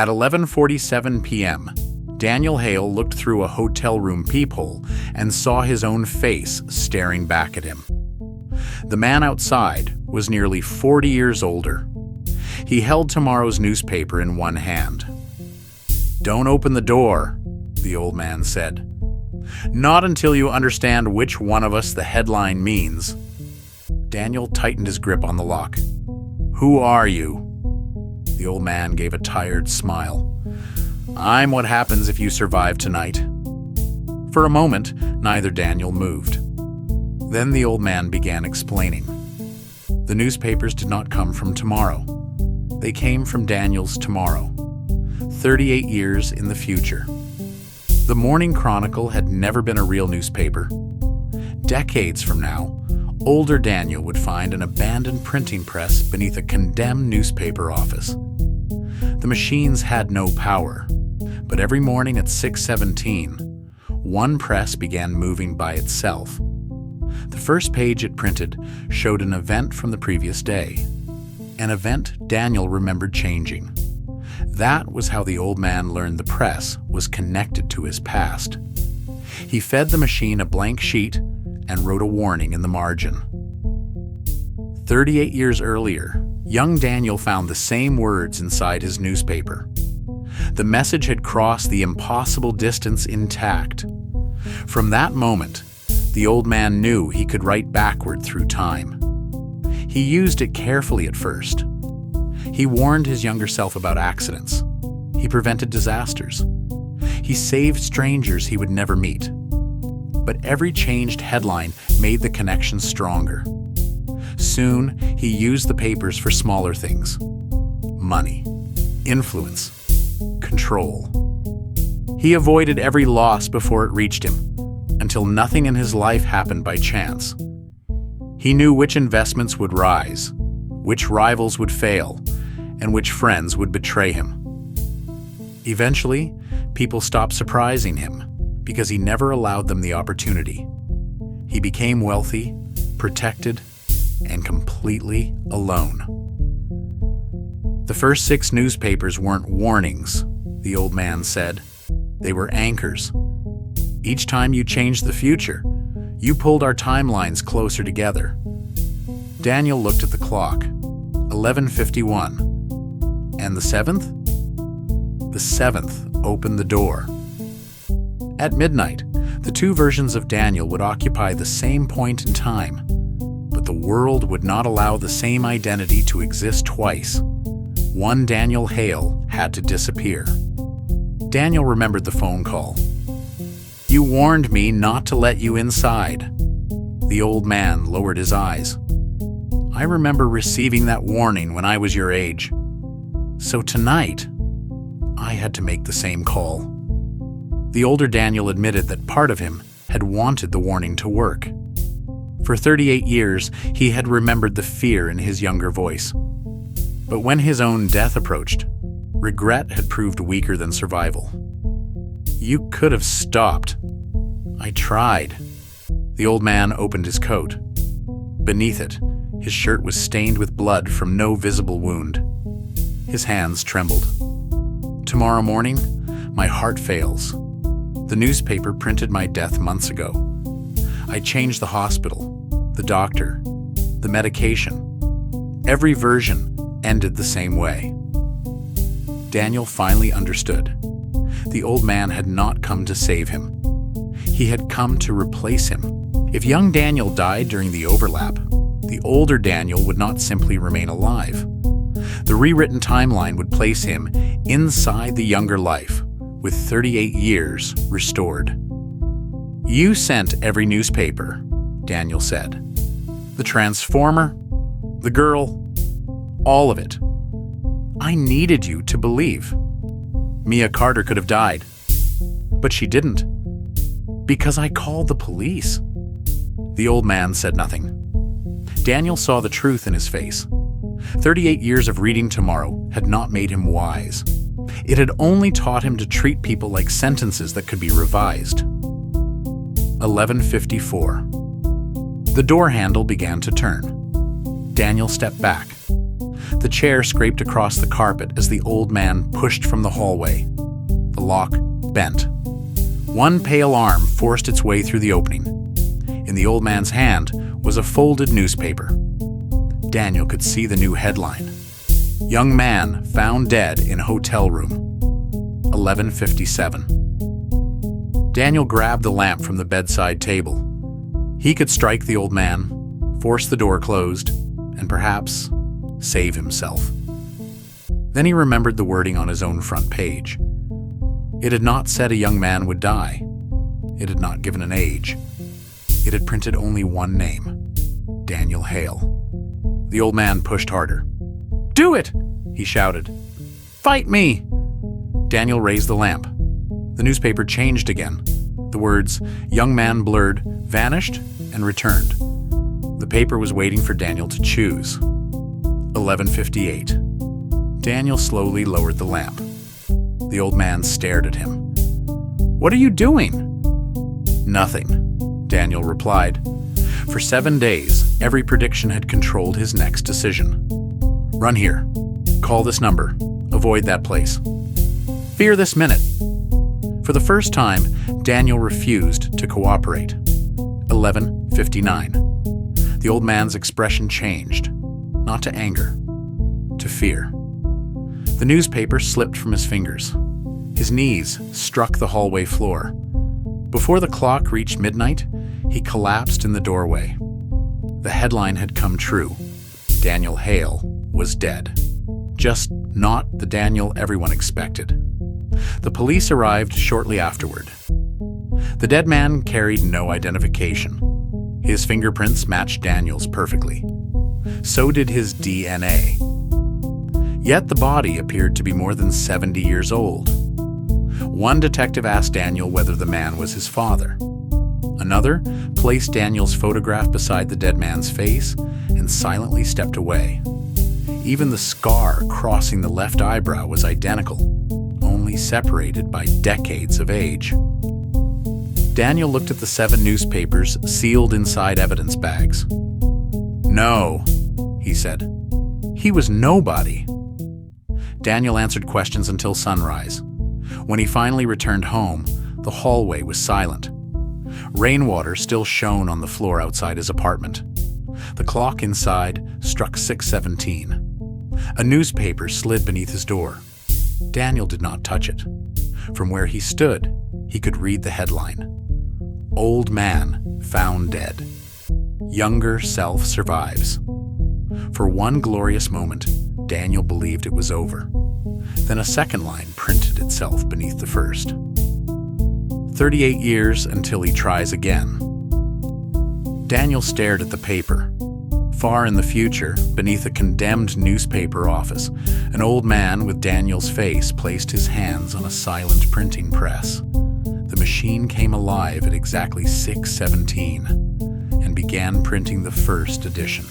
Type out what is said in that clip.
At 11:47 p.m., Daniel Hale looked through a hotel room peephole and saw his own face staring back at him. The man outside was nearly 40 years older. He held tomorrow's newspaper in one hand. "Don't open the door," the old man said. "Not until you understand which one of us the headline means." Daniel tightened his grip on the lock. "Who are you?" The old man gave a tired smile. "I'm what happens if you survive tonight." For a moment, neither Daniel moved. Then the old man began explaining. The newspapers did not come from tomorrow. They came from Daniel's tomorrow, 38 years in the future. The Morning Chronicle had never been a real newspaper. Decades from now, older Daniel would find an abandoned printing press beneath a condemned newspaper office. The machines had no power, but every morning at 6:17, one press began moving by itself. The first page it printed showed an event from the previous day, an event Daniel remembered changing. That was how the old man learned the press was connected to his past. He fed the machine a blank sheet and wrote a warning in the margin. 38 years earlier, young Daniel found the same words inside his newspaper. The message had crossed the impossible distance intact. From that moment, the old man knew he could write backward through time. He used it carefully at first. He warned his younger self about accidents. He prevented disasters. He saved strangers he would never meet. But every changed headline made the connection stronger. Soon, he used the papers for smaller things: money, influence, control. He avoided every loss before it reached him, until nothing in his life happened by chance. He knew which investments would rise, which rivals would fail, and which friends would betray him. Eventually, people stopped surprising him because he never allowed them the opportunity. He became wealthy, protected, and completely alone. The first 6 newspapers weren't warnings, the old man said. They were anchors. Each time you changed the future, you pulled our timelines closer together. Daniel looked at the clock. 11:51. And the 7th? The 7th opened the door. At midnight, the 2 versions of Daniel would occupy the same point in time, but the world would not allow the same identity to exist twice. One Daniel Hale had to disappear. Daniel remembered the phone call. "You warned me not to let you inside." The old man lowered his eyes. "I remember receiving that warning when I was your age. So tonight, I had to make the same call." The older Daniel admitted that part of him had wanted the warning to work. For 38 years, he had remembered the fear in his younger voice. But when his own death approached, regret had proved weaker than survival. "You could have stopped. I tried." The old man opened his coat. Beneath it, his shirt was stained with blood from no visible wound. His hands trembled. "Tomorrow morning, my heart fails. The newspaper printed my death months ago. I changed the hospital, the doctor, the medication. Every version ended the same way." Daniel finally understood. The old man had not come to save him. He had come to replace him. If young Daniel died during the overlap, the older Daniel would not simply remain alive. The rewritten timeline would place him inside the younger life, with 38 years restored. "You sent every newspaper," Daniel said. "The transformer, the girl, all of it. I needed you to believe. Mia Carter could have died, but she didn't. Because I called the police." The old man said nothing. Daniel saw the truth in his face. 38 years of reading tomorrow had not made him wise. It had only taught him to treat people like sentences that could be revised. 11:54. The door handle began to turn. Daniel stepped back. The chair scraped across the carpet as the old man pushed from the hallway. The lock bent. One pale arm forced its way through the opening. In the old man's hand was a folded newspaper. Daniel could see the new headline: "Young man found dead in hotel room. 11:57. Daniel grabbed the lamp from the bedside table. He could strike the old man, force the door closed, and perhaps save himself. Then he remembered the wording on his own front page. It had not said a young man would die. It had not given an age. It had printed only one name: Daniel Hale. The old man pushed harder. "Do it!" he shouted. "Fight me!" Daniel raised the lamp. The newspaper changed again. The words "young man" blurred, vanished, and returned. The paper was waiting for Daniel to choose. 11:58. Daniel slowly lowered the lamp. The old man stared at him. "What are you doing?" "Nothing," Daniel replied. For 7 days, every prediction had controlled his next decision. "Run here. Call this number. Avoid that place. Fear this minute." For the first time, Daniel refused to cooperate. 11:59. The old man's expression changed, not to anger, to fear. The newspaper slipped from his fingers. His knees struck the hallway floor. Before the clock reached midnight, he collapsed in the doorway. The headline had come true. Daniel Hale was dead. Just not the Daniel everyone expected. The police arrived shortly afterward. The dead man carried no identification. His fingerprints matched Daniel's perfectly. So did his DNA. Yet the body appeared to be more than 70 years old. One detective asked Daniel whether the man was his father. Another placed Daniel's photograph beside the dead man's face and silently stepped away. Even the scar crossing the left eyebrow was identical, only separated by decades of age. Daniel looked at the 7 newspapers sealed inside evidence bags. "No," he said. "He was nobody." Daniel answered questions until sunrise. When he finally returned home, the hallway was silent. Rainwater still shone on the floor outside his apartment. The clock inside struck 6:17. A newspaper slid beneath his door. Daniel did not touch it. From where he stood, he could read the headline: "Old man found dead. Younger self survives." For one glorious moment, Daniel believed it was over. Then a second line printed itself beneath the first. 38 years until he tries again. Daniel stared at the paper. Far in the future, beneath a condemned newspaper office, an old man with Daniel's face placed his hands on a silent printing press. The machine came alive at exactly 6:17 and began printing the first edition.